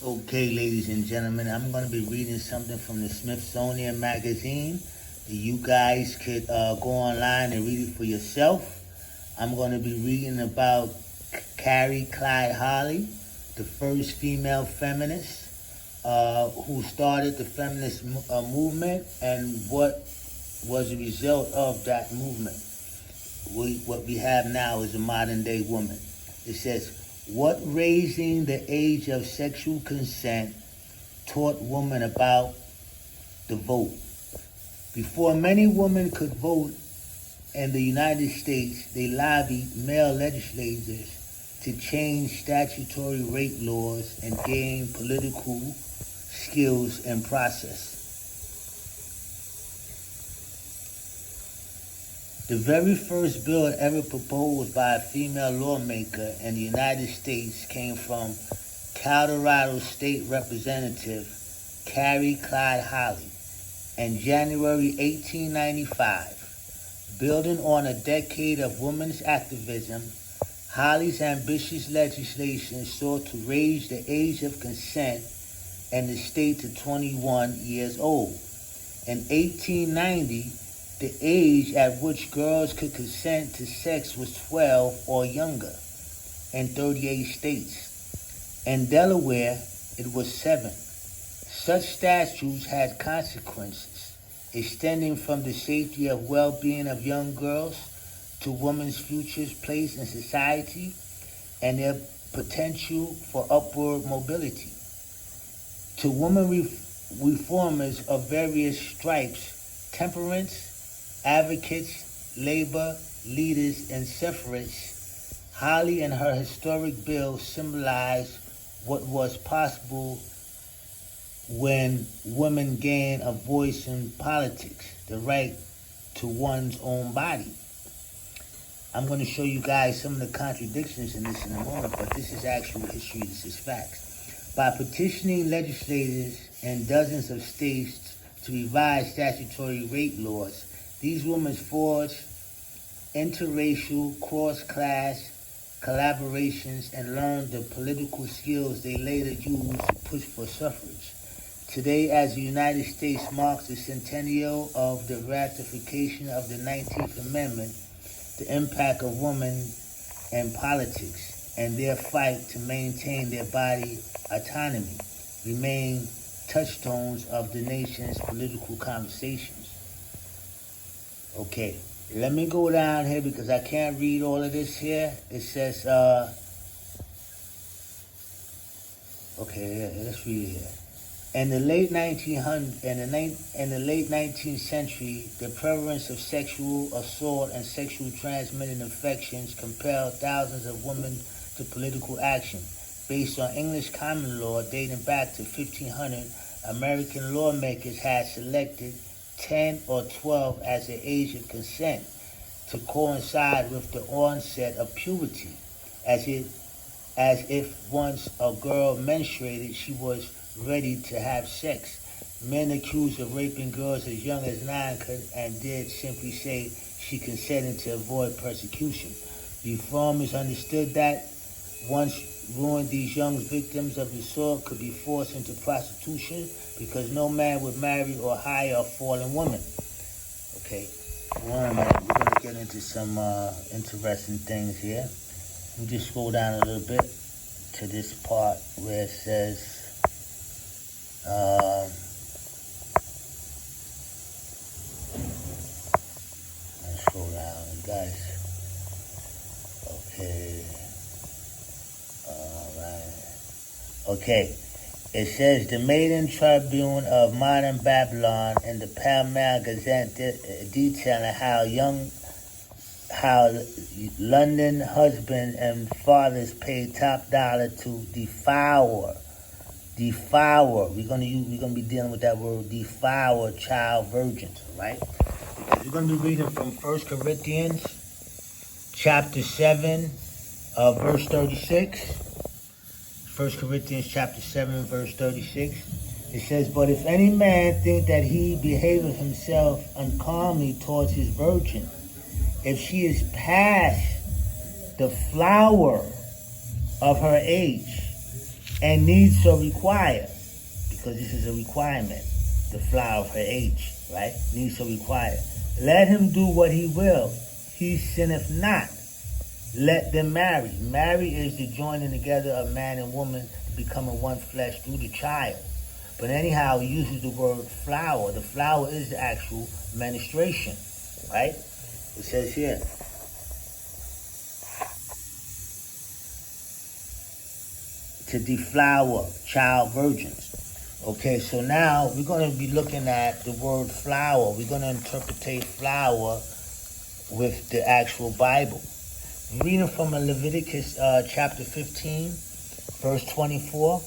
Okay, ladies and gentlemen, I'm going to be reading something from the Smithsonian Magazine. You guys could go online and read it for yourself. I'm going to be reading about Carrie Clyde Holly, the first female feminist who started the feminist movement and what was a result of that movement. What we have now is a modern day woman. It says, what raising the age of sexual consent taught women about the vote. Before many women could vote in the United States, they lobbied male legislators to change statutory rape laws and gain political skills and process. The very first bill ever proposed by a female lawmaker in the United States came from Colorado State Representative Carrie Clyde Holly in January 1895. Building on a decade of women's activism, Holly's ambitious legislation sought to raise the age of consent in the state to 21 years old. In 1890, the age at which girls could consent to sex was 12 or younger in 38 states. In Delaware, it was 7. Such statutes had consequences, extending from the safety and well-being of young girls to women's future's place in society and their potential for upward mobility. To women reformers of various stripes, temperance, advocates, labor, leaders, and suffragists, Holly and her historic bill symbolized what was possible when women gained a voice in politics, the right to one's own body. I'm going to show you guys some of the contradictions in this in a moment, but this is actual history, this is facts. By petitioning legislators in dozens of states to revise statutory rape laws, these women forged interracial, cross-class collaborations and learned the political skills they later used to push for suffrage. Today, as the United States marks the centennial of the ratification of the 19th Amendment, the impact of women in politics and their fight to maintain their body autonomy remain touchstones of the nation's political conversations. Okay, let me go down here because I can't read all of this here. It says, let's read it here. In the late 19th century, the prevalence of sexual assault and sexual transmitted infections compelled thousands of women to political action. Based on English common law dating back to 1500, American lawmakers had selected 10 or 12 as the age of consent to coincide with the onset of puberty, as if once a girl menstruated, she was ready to have sex. Men accused of raping girls as young as 9 could and did simply say she consented to avoid persecution. Reformers understood that once ruined these young victims of assault could be forced into prostitution because no man would marry or hire a fallen woman. Okay, we're going to get into some interesting things here. Let me just scroll down a little bit to this part where it says, let's scroll down, guys. Okay. Okay, it says the Maiden Tribune of Modern Babylon in the Pall Mall Gazette detailing how London husbands and fathers paid top dollar to devour. We're gonna be dealing with that word, devour child virgins, right? We're gonna be reading from 1 Corinthians chapter 7, verse 36. 1 Corinthians chapter 7, verse 36. It says, but if any man think that he behaveth himself uncomely towards his virgin, if she is past the flower of her age, and needs or require, because this is a requirement, the flower of her age, right? Needs or require. Let him do what he will. He sinneth not. Let them marry. Marry is the joining together of man and woman to becoming one flesh through the child. But anyhow, he uses the word flower. The flower is the actual menstruation, right? It says here, to deflower child virgins. Okay, so now we're going to be looking at the word flower. We're going to interpret flower with the actual Bible. Reading from Leviticus chapter 15, verse 24.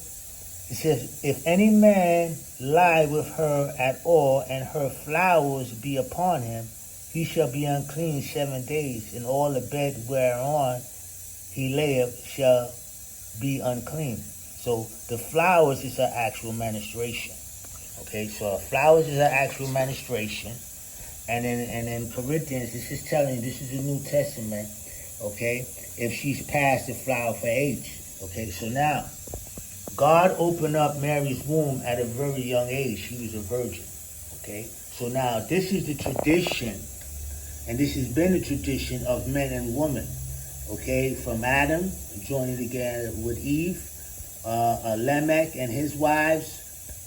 It says, if any man lie with her at all, and her flowers be upon him, he shall be unclean 7 days, and all the bed whereon he layeth shall be unclean. So the flowers is an actual menstruation. Okay, so flowers is an actual menstruation. And in Corinthians, this is telling you, this is the New Testament, okay, if she's past the flower of her age. Okay, so now, God opened up Mary's womb at a very young age. She was a virgin. Okay, so now this is the tradition, and this has been the tradition of men and women. Okay, from Adam joining together with Eve, Lamech and his wives,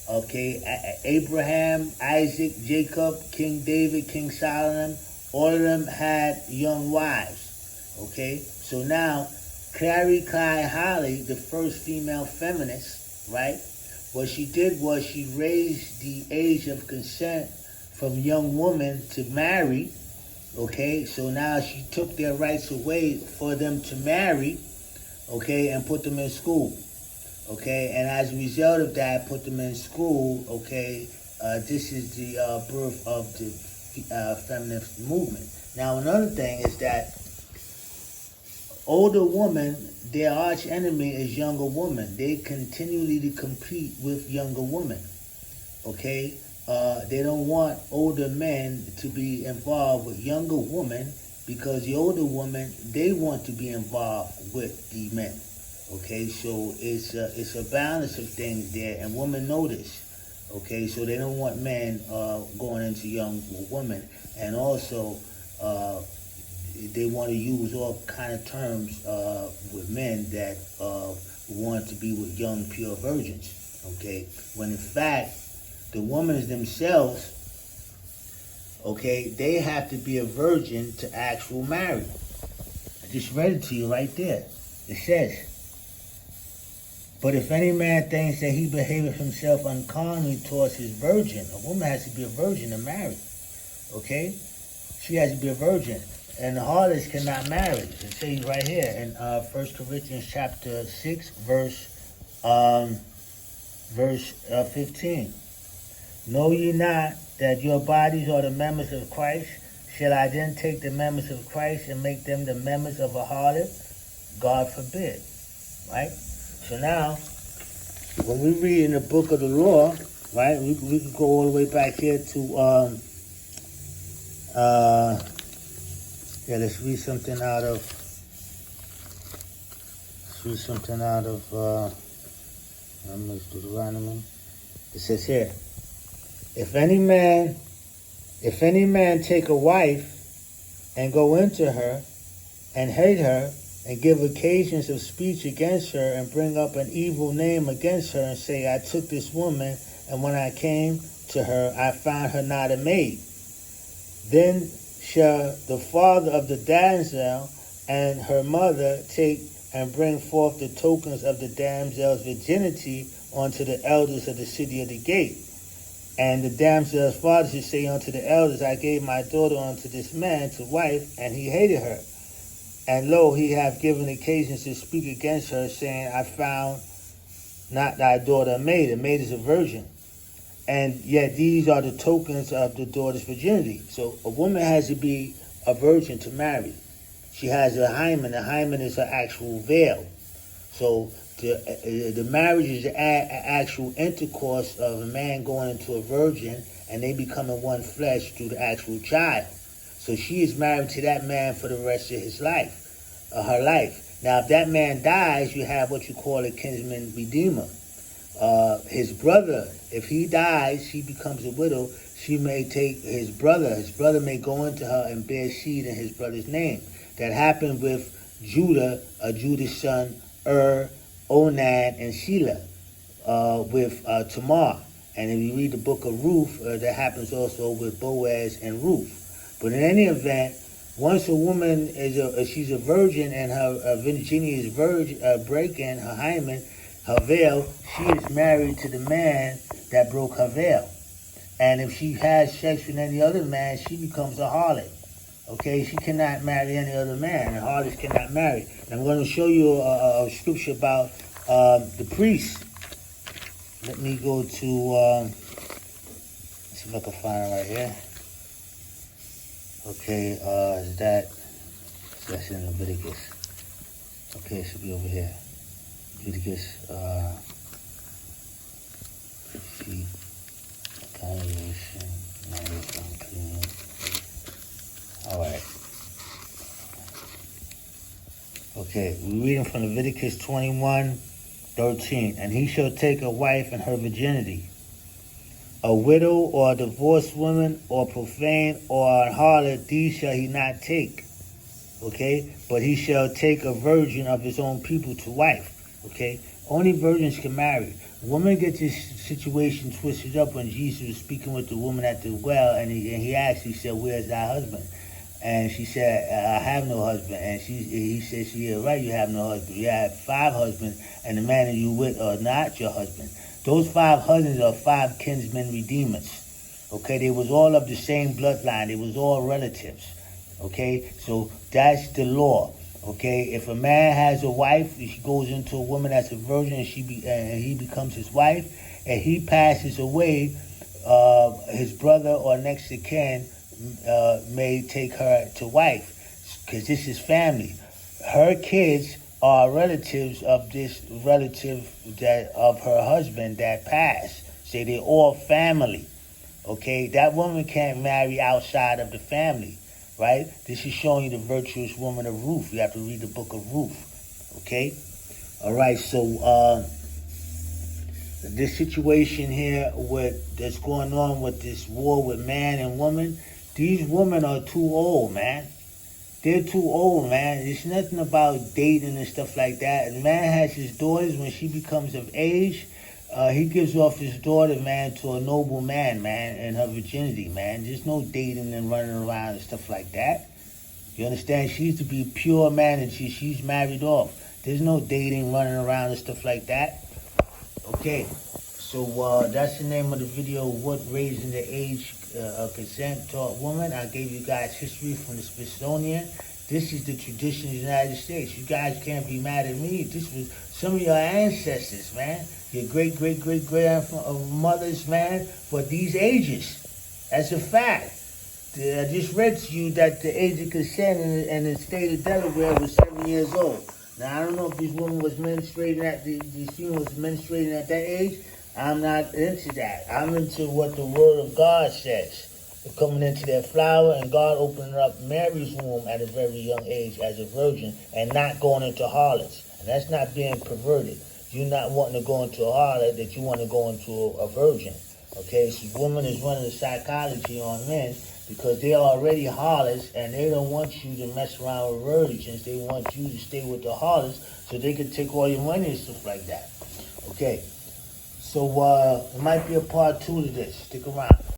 okay, Abraham, Isaac, Jacob, King David, King Solomon, all of them had young wives, okay? So now, Carrie Clyde Holly, the first female feminist, right? What she did was she raised the age of consent from young women to marry, okay? So now she took their rights away for them to marry, okay, and put them in school. Okay, and as a result of that, put them in school, okay, this is the birth of the feminist movement. Now, another thing is that older women, their arch enemy is younger women. They continually compete with younger women, okay? They don't want older men to be involved with younger women because the older women, they want to be involved with the men. Okay, so it's a balance of things there, and women know this. Okay, so they don't want men going into young women, and also they want to use all kind of terms with men that want to be with young pure virgins. Okay, when in fact the women themselves, okay, they have to be a virgin to actual marry. I just read it to you right there. It says, but if any man thinks that he behaveth himself uncommonly towards his virgin, a woman has to be a virgin to marry. Okay? She has to be a virgin. And the harlots cannot marry. It says right here in 1 Corinthians chapter 6, verse 15. Know ye not that your bodies are the members of Christ? Shall I then take the members of Christ and make them the members of a harlot? God forbid. Right? So now, when we read in the book of the law, right, we can go all the way back here to, let's read something out of, Deuteronomy. It says here, if any man take a wife and go into her and hate her, and give occasions of speech against her, and bring up an evil name against her, and say, I took this woman, and when I came to her, I found her not a maid. Then shall the father of the damsel and her mother take and bring forth the tokens of the damsel's virginity unto the elders of the city of the gate. And the damsel's father should say unto the elders, I gave my daughter unto this man to wife, and he hated her. And lo, he hath given occasions to speak against her, saying, I found not thy daughter a maid. A maid is a virgin. And yet these are the tokens of the daughter's virginity. So a woman has to be a virgin to marry. She has a hymen. The hymen is her actual veil. So the marriage is the actual intercourse of a man going into a virgin, and they becoming one flesh through the actual child. So she is married to that man for the rest of his life, her life. Now, if that man dies, you have what you call a kinsman redeemer. His brother, if he dies, she becomes a widow. She may take his brother. His brother may go into her and bear seed in his brother's name. That happened with Judah, Judah's son, Onan, and Shelah, with Tamar. And if you read the book of Ruth, that happens also with Boaz and Ruth. But in any event, once a woman she's a virgin and her virginity is breaking, her hymen, her veil, she is married to the man that broke her veil. And if she has sex with any other man, she becomes a harlot. Okay, she cannot marry any other man, and harlots cannot marry. And I'm going to show you a scripture about the priest. Let me go to, see if I can find it right here. Okay, that's in Leviticus. Okay, it should be over here. Leviticus, sheep, congregation, marriage, unclean. All right. Okay, we're reading from Leviticus 21:13. And he shall take a wife in her virginity. A widow or a divorced woman or profane or a harlot, these shall he not take. Okay? But he shall take a virgin of his own people to wife. Okay? Only virgins can marry. Women get this situation twisted up when Jesus was speaking with the woman at the well, and he asked, he said, "Where's thy husband?" And she said, "I have no husband." And he said, "Yeah, right, you have no husband. You have 5 husbands, and the man that you with are not your husband." Those 5 husbands are 5 kinsmen redeemers. Okay, they was all of the same bloodline. They was all relatives. Okay, so that's the law. Okay, if a man has a wife, he goes into a woman that's a virgin, and he becomes his wife, and he passes away, his brother or next of kin may take her to wife, because this is family. Her kids are relatives of this relative of her husband that passed. Say they're all family. Okay, that woman can't marry outside of the family. Right? This is showing you the virtuous woman of Ruth. You have to read the book of Ruth. Okay? All right, so this situation here that's going on with this war with man and woman, these women are too old, man. They're too old, man. It's nothing about dating and stuff like that. And man has his daughters. When she becomes of age, he gives off his daughter, man, to a noble man, man, in her virginity, man. There's no dating and running around and stuff like that. You understand? She used to be pure, man, and she's married off. There's no dating, running around and stuff like that. Okay, so that's the name of the video, What Raising the Age of Consent Taught Woman. I gave you guys history from the Smithsonian. This is the tradition of the United States. You guys can't be mad at me. This was some of your ancestors, man. Your great-great-great-grandmothers, man, for these ages. That's a fact. I just read to you that the age of consent in the state of Delaware was 7 years old. Now, I don't know if this woman was menstruating this female was menstruating at that age. I'm not into that. I'm into what the Word of God says. They're coming into their flower, and God opening up Mary's womb at a very young age as a virgin and not going into harlots. And that's not being perverted. You're not wanting to go into a harlot, that you want to go into a virgin. Okay, so woman is running the psychology on men because they're already harlots and they don't want you to mess around with virgins. They want you to stay with the harlots so they can take all your money and stuff like that. Okay, so it might be a part 2 to this. Stick around.